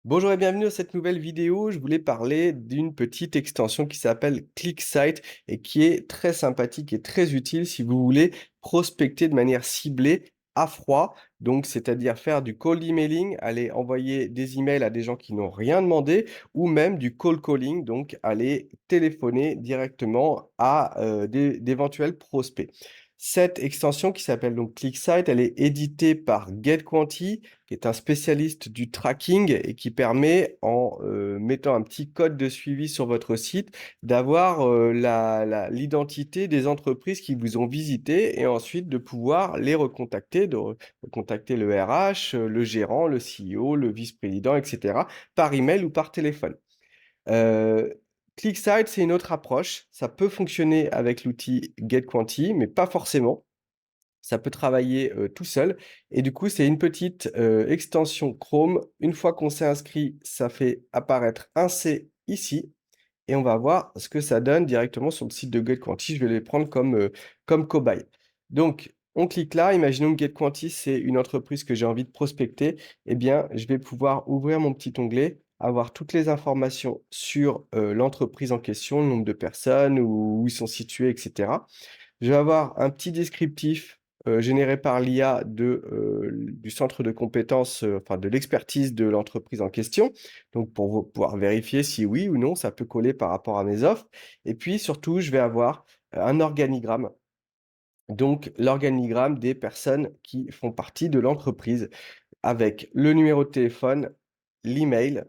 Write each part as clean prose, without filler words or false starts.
Bonjour et bienvenue dans cette nouvelle vidéo. Je voulais parler d'une petite extension qui s'appelle ClickSight et qui est très sympathique et très utile si vous voulez prospecter de manière ciblée à froid. Donc, c'est-à-dire faire du cold emailing, aller envoyer des emails à des gens qui n'ont rien demandé ou même du cold calling, donc aller téléphoner directement à d'éventuels prospects. Cette extension qui s'appelle donc ClickSight, elle est éditée par GetQuanti, qui est un spécialiste du tracking et qui permet, en mettant un petit code de suivi sur votre site, d'avoir, l'identité des entreprises qui vous ont visité et ensuite de pouvoir les recontacter, de recontacter le RH, le gérant, le CEO, le vice-président et cetera, par email ou par téléphone. Heu, ClickSight, c'est une autre approche. Ça peut fonctionner avec l'outil GetQuanti, mais pas forcément. Ça peut travailler, tout seul et du coup, c'est une petite, extension Chrome. Une fois qu'on s'est inscrit, ça fait apparaître un C ici et on va voir ce que ça donne directement sur le site de GetQuanti. Je vais les prendre comme cobaye. Donc on clique là, imaginons que GetQuanti, c'est une entreprise que j'ai envie de prospecter. Eh bien, je vais pouvoir ouvrir mon petit onglet, avoir toutes les informations sur, l'entreprise en question, le nombre de personnes, où ils sont situés et cetera. Je vais avoir un petit descriptif, généré par l'IA du centre de compétences, enfin de l'expertise de l'entreprise en question. Donc pour vous pouvoir vérifier si oui ou non ça peut coller par rapport à mes offres et puis surtout je vais avoir, un organigramme, donc l'organigramme des personnes qui font partie de l'entreprise avec le numéro de téléphone, l'email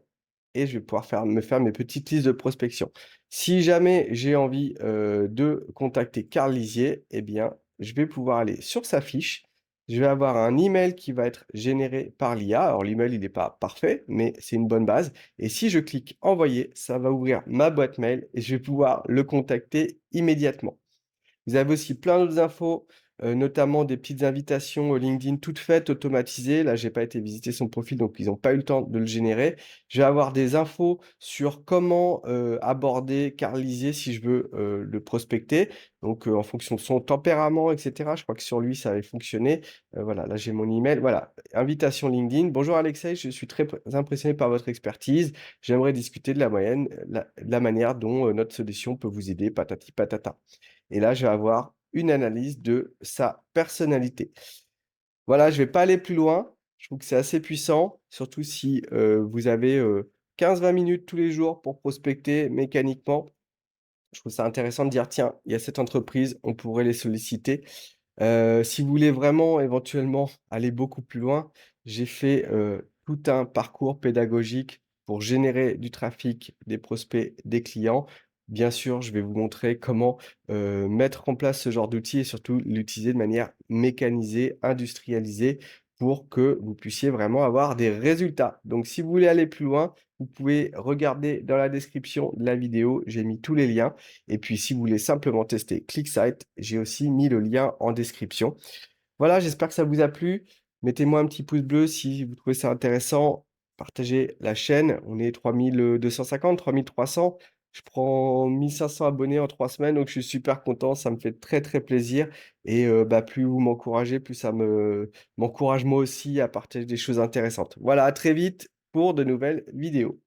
et je vais pouvoir me faire mes petites listes de prospection. Si jamais j'ai envie, de contacter Carl Lizier, eh bien, je vais pouvoir aller sur sa fiche. Je vais avoir un email qui va être généré par l'IA. Alors l'email, il n'est pas parfait, mais c'est une bonne base et si je clique envoyer, ça va ouvrir ma boîte mail et je vais pouvoir le contacter immédiatement. Vous avez aussi plein d'autres infos, notamment des petites invitations, LinkedIn toutes faites, automatisées. Là, j'ai pas été visiter son profil, donc ils ont pas eu le temps de le générer. Je vais avoir des infos sur comment, aborder Carl Lizier si je veux, le prospecter. Donc, en fonction de son tempérament et cetera. Je crois que sur lui, ça avait fonctionné. Voilà, là, j'ai mon email. Voilà, invitation LinkedIn: «Bonjour Alexei, je suis très impressionné par votre expertise. J'aimerais discuter de la manière dont, notre solution peut vous aider, patati patata». Et là, je vais avoir une analyse de sa personnalité. Voilà, je vais pas aller plus loin. Je trouve que c'est assez puissant, surtout si, vous avez, 15-20 minutes tous les jours pour prospecter mécaniquement. Je trouve ça intéressant de dire: «Tiens, il y a cette entreprise, on pourrait les solliciter». Si vous voulez vraiment éventuellement aller beaucoup plus loin, j'ai fait, tout un parcours pédagogique pour générer du trafic, des prospects, des clients. Bien sûr, je vais vous montrer comment, mettre en place ce genre d'outil et surtout l'utiliser de manière mécanisée, industrialisée pour que vous puissiez vraiment avoir des résultats. Donc si vous voulez aller plus loin, vous pouvez regarder dans la description de la vidéo, j'ai mis tous les liens et puis si vous voulez simplement tester ClickSight, j'ai aussi mis le lien en description. Voilà, j'espère que ça vous a plu. Mettez-moi un petit pouce bleu si vous trouvez ça intéressant. Partagez la chaîne. On est 3250, 3300. Je prends 1500 abonnés en 3 semaines, donc je suis super content. Ça me fait très, très plaisir et bah, plus vous m'encouragez, plus ça m'encourage moi aussi à partager des choses intéressantes. Voilà, à très vite pour de nouvelles vidéos.